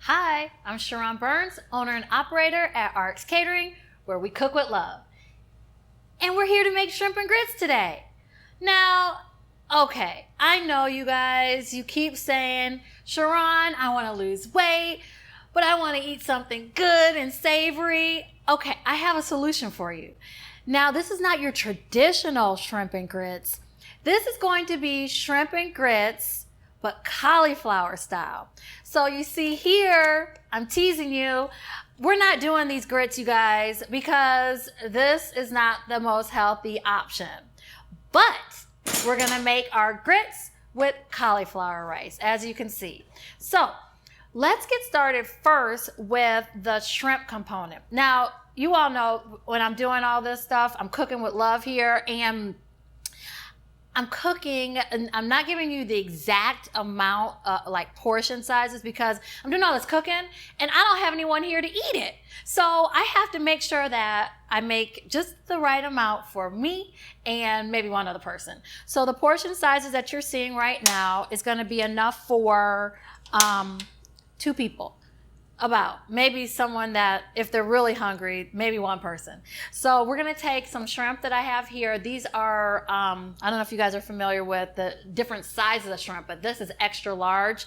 Hi, I'm Sharon Burns, owner and operator at RX Catering, where we cook with love. And we're here to make shrimp and grits today. Now, okay, I know you guys, you keep saying, Sharon, I want to lose weight, but I want to eat something good and savory. Okay, I have a solution for you. Now, this is not your traditional shrimp and grits. This is going to be shrimp and grits, but cauliflower style. So you see here, I'm teasing you. We're not doing these grits, you guys, because this is not the most healthy option. But we're gonna make our grits with cauliflower rice, as you can see. So let's get started first with the shrimp component. Now, you all know when I'm doing all this stuff, I'm cooking with love here, and I'm cooking, and I'm not giving you the exact amount, like portion sizes, because I'm doing all this cooking and I don't have anyone here to eat it. So I have to make sure that I make just the right amount for me and maybe one other person. So the portion sizes that you're seeing right now is going to be enough for 2 people. About maybe someone that, if they're really hungry, maybe one person. So we're gonna take some shrimp that I have here. These are, I don't know if you guys are familiar with the different sizes of shrimp, but this is extra large.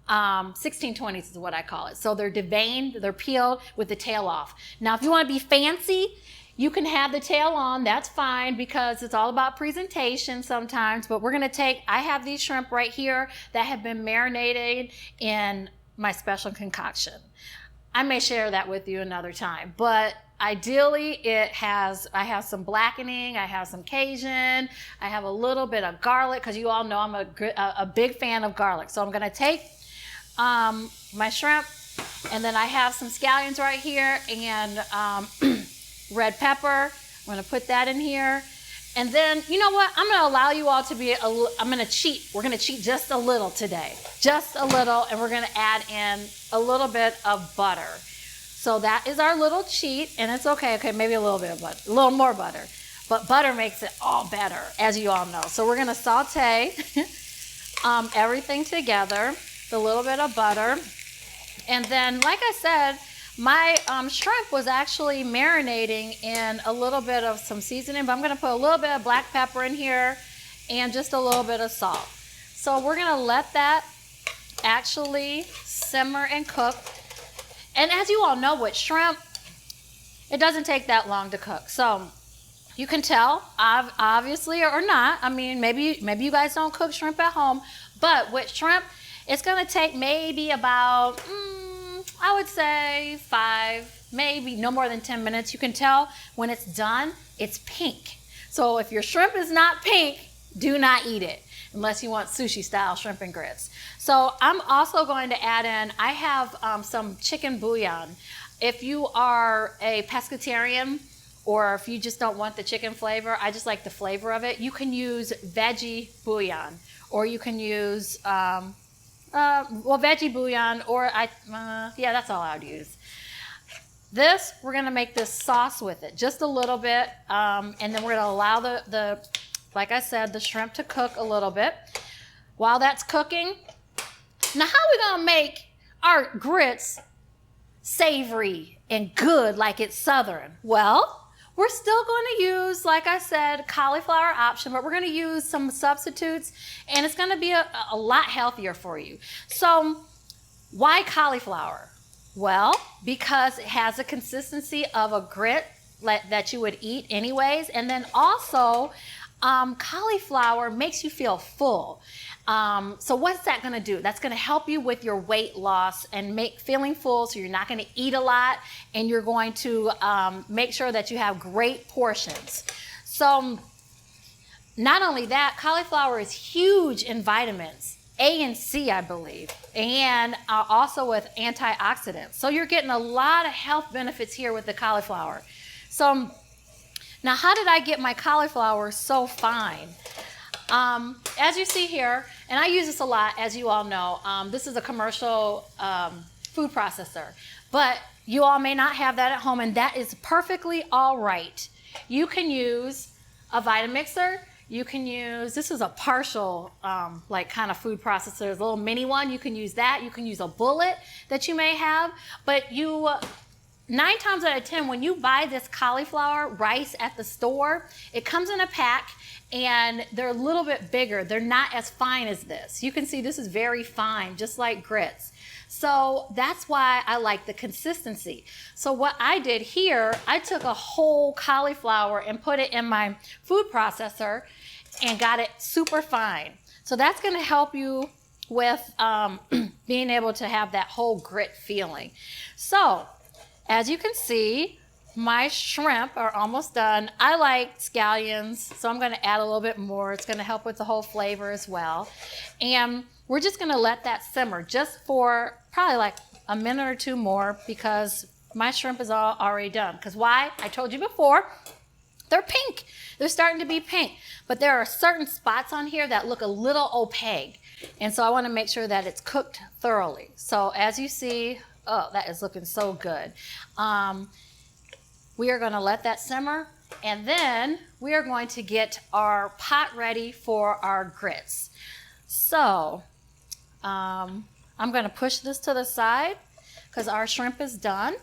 1620s is what I call it. So they're deveined, they're peeled with the tail off. Now, if you wanna be fancy, you can have the tail on, that's fine, because it's all about presentation sometimes, but we're gonna take, I have these shrimp right here that have been marinated in my special concoction. I may share that with you another time, but ideally I have some blackening, I have some Cajun, I have a little bit of garlic, because you all know I'm a big fan of garlic. So I'm gonna take my shrimp, and then I have some scallions right here, and red pepper. I'm gonna put that in here. And then, you know what? I'm gonna allow you all to be, I'm gonna cheat. We're gonna cheat just a little today. Just a little, and we're gonna add in a little bit of butter. So that is our little cheat, and it's okay, maybe a little bit of butter, a little more butter. But butter makes it all better, as you all know. So we're gonna saute everything together, the little bit of butter. And then, like I said, my shrimp was actually marinating in a little bit of some seasoning, but I'm gonna put a little bit of black pepper in here and just a little bit of salt. So we're gonna let that actually simmer and cook. And as you all know with shrimp, it doesn't take that long to cook. So you can tell, obviously, or not. I mean, maybe you guys don't cook shrimp at home, but with shrimp, it's gonna take maybe about, I would say 5, maybe no more than 10 minutes. You can tell when it's done, it's pink. So if your shrimp is not pink, do not eat it unless you want sushi style shrimp and grits. So I'm also going to add in, I have some chicken bouillon. If you are a pescatarian, or if you just don't want the chicken flavor, I just like the flavor of it, you can use veggie bouillon, or you can use veggie bouillon, or yeah, that's all I would use. This, we're gonna make this sauce with it, just a little bit, and then we're gonna allow like I said, the shrimp to cook a little bit. While that's cooking, now how are we gonna make our grits savory and good like it's Southern? Well, we're still going to use, like I said, cauliflower option, but we're going to use some substitutes, and it's going to be a lot healthier for you. So why cauliflower? Well, because it has a consistency of a grit that you would eat anyways, and then also cauliflower makes you feel full. So what's that gonna do? That's gonna help you with your weight loss and feeling full, so you're not gonna eat a lot, and you're going to make sure that you have great portions. So not only that, cauliflower is huge in vitamins, A and C, I believe, and also with antioxidants. So you're getting a lot of health benefits here with the cauliflower. So now, how did I get my cauliflower so fine? As you see here, and I use this a lot, as you all know, this is a commercial food processor, but you all may not have that at home, and that is perfectly all right. You can use a Vitamixer, You can use, this is a partial like kind of food processor, a little mini one. You can use that. You can use a bullet that you may have, but you 9 times out of 10, when you buy this cauliflower rice at the store, it comes in a pack and they're a little bit bigger. They're not as fine as this. You can see this is very fine, just like grits. So that's why I like the consistency. So what I did here, I took a whole cauliflower and put it in my food processor and got it super fine. So that's gonna help you with being able to have that whole grit feeling. So, as you can see, my shrimp are almost done. I like scallions, so I'm gonna add a little bit more. It's gonna help with the whole flavor as well. And we're just gonna let that simmer just for probably like a minute or 2 more because my shrimp is all already done. Because why? I told you before, they're pink. They're starting to be pink. But there are certain spots on here that look a little opaque. And so I wanna make sure that it's cooked thoroughly. So as you see, oh, that is looking so good. We are gonna let that simmer, and then we are going to get our pot ready for our grits. So, I'm gonna push this to the side because our shrimp is done.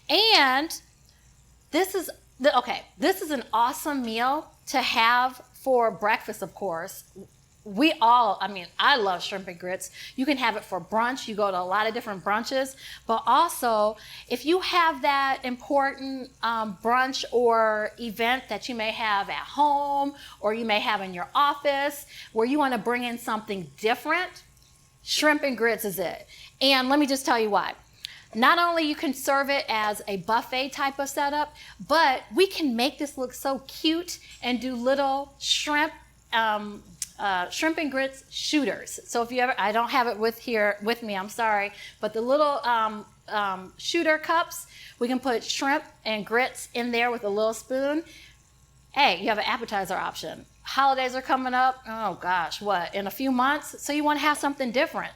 And this is an awesome meal to have for breakfast, of course. I love shrimp and grits. You can have it for brunch. You go to a lot of different brunches, but also if you have that important brunch or event that you may have at home or you may have in your office where you want to bring in something different, shrimp and grits is it. And let me just tell you why. Not only you can serve it as a buffet type of setup, but we can make this look so cute and do little shrimp and grits shooters. So if you ever, I don't have it with me, I'm sorry, but the little shooter cups, we can put shrimp and grits in there with a little spoon. Hey, you have an appetizer option. Holidays are coming up, oh gosh, what, in a few months? So you want to have something different.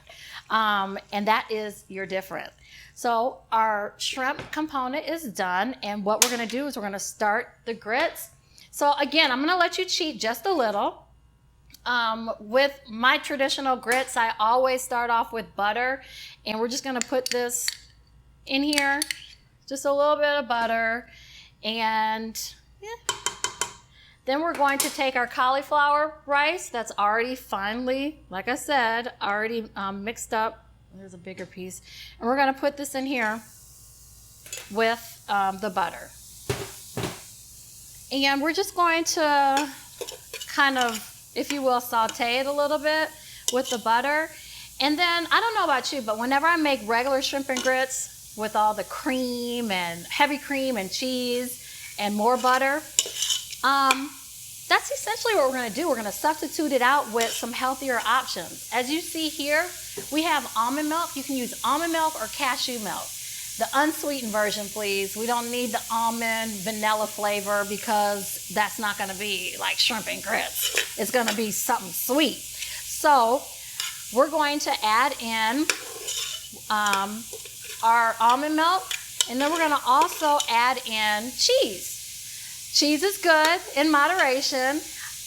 And that is your different. So our shrimp component is done, and what we're gonna do is we're gonna start the grits. So again, I'm gonna let you cheat just a little. With my traditional grits, I always start off with butter, and we're just gonna put this in here, just a little bit of butter, and then we're going to take our cauliflower rice that's already finely, like I said, already mixed up. There's a bigger piece, and we're gonna put this in here with the butter, and we're just going to kind of, if you will, saute it a little bit with the butter. And then, I don't know about you, but whenever I make regular shrimp and grits with all the cream and heavy cream and cheese and more butter, that's essentially what we're gonna do. We're gonna substitute it out with some healthier options. As you see here, we have almond milk. You can use almond milk or cashew milk. The unsweetened version, please. We don't need the almond vanilla flavor because that's not gonna be like shrimp and grits. It's gonna be something sweet. So we're going to add in our almond milk, and then we're gonna also add in cheese. Cheese is good in moderation.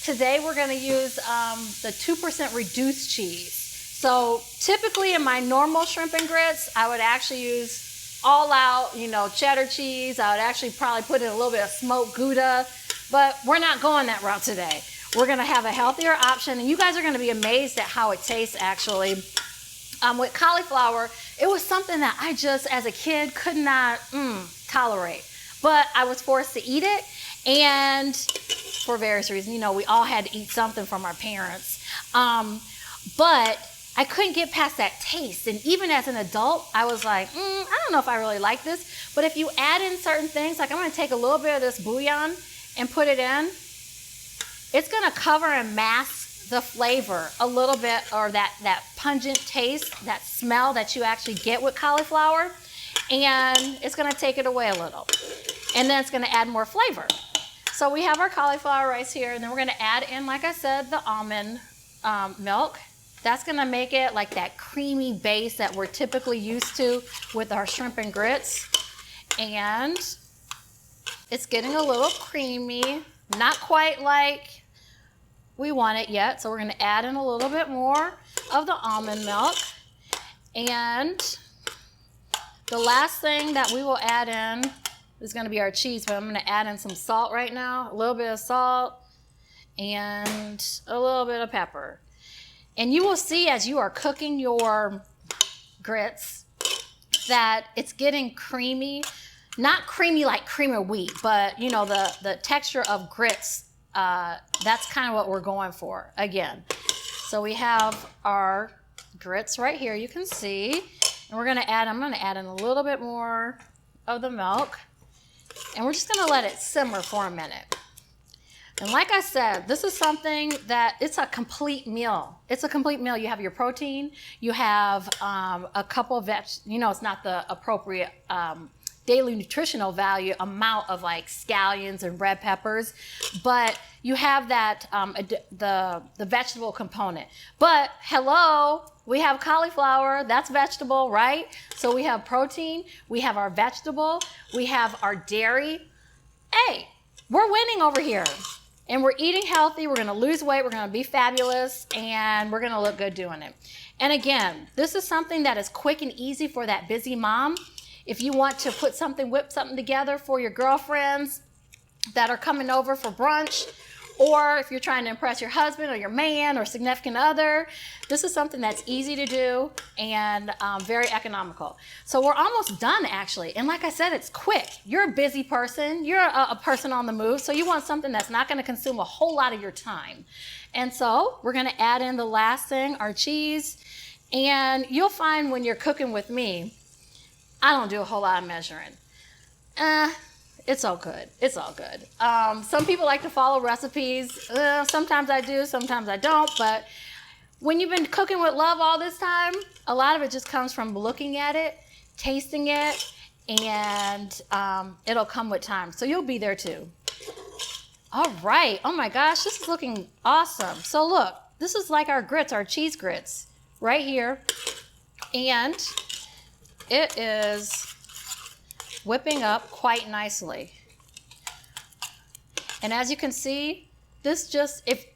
Today we're gonna use the 2% reduced cheese. So typically in my normal shrimp and grits, I would actually use all out, cheddar cheese. I would actually probably put in a little bit of smoked Gouda, but we're not going that route today. We're gonna have a healthier option, and you guys are gonna be amazed at how it tastes actually. With cauliflower, it was something that I just, as a kid, could not tolerate, but I was forced to eat it, and for various reasons, we all had to eat something from our parents. But I couldn't get past that taste. And even as an adult, I was like, I don't know if I really like this. But if you add in certain things, like I'm gonna take a little bit of this bouillon and put it in, it's gonna cover and mask the flavor a little bit, or that pungent taste, that smell that you actually get with cauliflower. And it's gonna take it away a little. And then it's gonna add more flavor. So we have our cauliflower rice here, and then we're gonna add in, like I said, the almond milk. That's gonna make it like that creamy base that we're typically used to with our shrimp and grits. And it's getting a little creamy, not quite like we want it yet. So we're going to add in a little bit more of the almond milk. And the last thing that we will add in is going to be our cheese, but I'm going to add in some salt right now, a little bit of salt and a little bit of pepper. And you will see as you are cooking your grits that it's getting creamy, not creamy like cream of wheat, but you know, the texture of grits, that's kind of what we're going for again. So we have our grits right here, you can see, and I'm gonna add in a little bit more of the milk, and we're just gonna let it simmer for a minute. And like I said, this is something that it's a complete meal. It's a complete meal. You have your protein, you have a couple of it's not the appropriate daily nutritional value amount of like scallions and red peppers, but you have that the vegetable component. But hello, we have cauliflower, that's vegetable, right? So we have protein, we have our vegetable, we have our dairy. Hey, we're winning over here. And we're eating healthy, we're gonna lose weight, we're gonna be fabulous, and we're gonna look good doing it. And again, this is something that is quick and easy for that busy mom. If you want to whip something together for your girlfriends that are coming over for brunch, or if you're trying to impress your husband or your man or significant other, this is something that's easy to do and very economical. So we're almost done actually. And like I said, it's quick. You're a busy person. You're a person on the move. So you want something that's not gonna consume a whole lot of your time. And so we're gonna add in the last thing, our cheese. And you'll find when you're cooking with me, I don't do a whole lot of measuring. It's all good. It's all good. Some people like to follow recipes. Sometimes I do, sometimes I don't. But when you've been cooking with love all this time, a lot of it just comes from looking at it, tasting it, and it'll come with time. So you'll be there too. All right. Oh my gosh, this is looking awesome. So look, this is like our grits, our cheese grits right here. And it is whipping up quite nicely. And as you can see, this just, if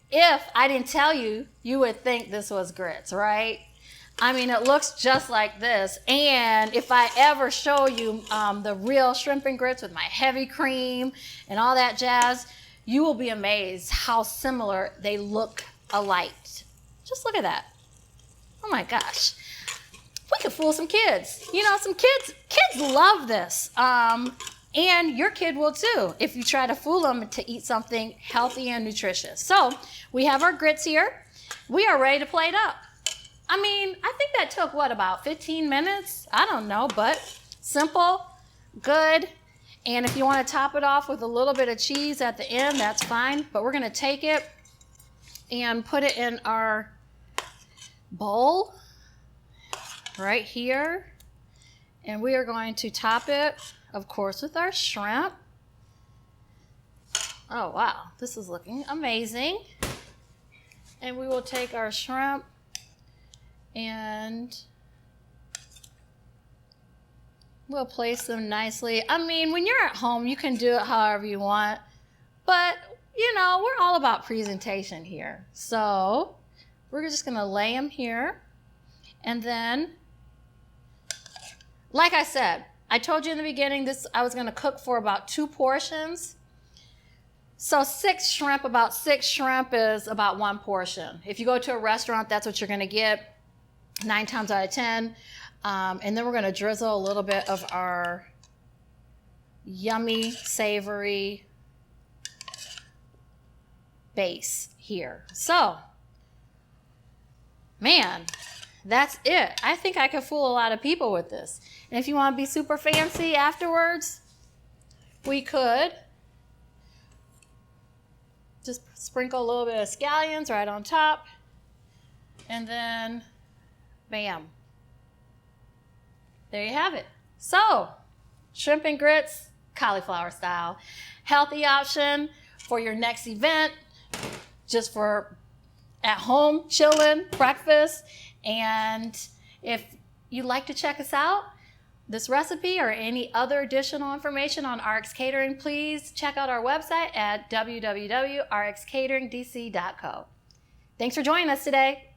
I didn't tell you, you would think this was grits, right? I mean, it looks just like this. And if I ever show you the real shrimp and grits with my heavy cream and all that jazz, you will be amazed how similar they look alike. Just look at that. Oh my gosh. We could fool some kids. You know, some kids love this. And your kid will too if you try to fool them to eat something healthy and nutritious. So we have our grits here. We are ready to plate up. I mean, I think that took what, about 15 minutes? I don't know, but simple, good. And if you want to top it off with a little bit of cheese at the end, that's fine. But we're going to take it and put it in our bowl right here, and we are going to top it, of course, with our shrimp. Oh wow, this is looking amazing. And we will take our shrimp and we'll place them nicely. I mean, when you're at home, you can do it however you want, but you know, we're all about presentation here. So we're just gonna lay them here, and then like I said, I told you in the beginning I was going to cook for about 2 portions. So about 6 shrimp is about 1 portion. If you go to a restaurant, that's what you're going to get 9 times out of 10. And then we're going to drizzle a little bit of our yummy, savory base here. So, man, that's it. I think I could fool a lot of people with this. And if you want to be super fancy afterwards, we could just sprinkle a little bit of scallions right on top. And then, bam. There you have it. So, shrimp and grits, cauliflower style. Healthy option for your next event, just for at home, chilling, breakfast. And if you'd like to check us out, this recipe or any other additional information on RX Catering, please check out our website at www.rxcateringdc.co. Thanks for joining us today.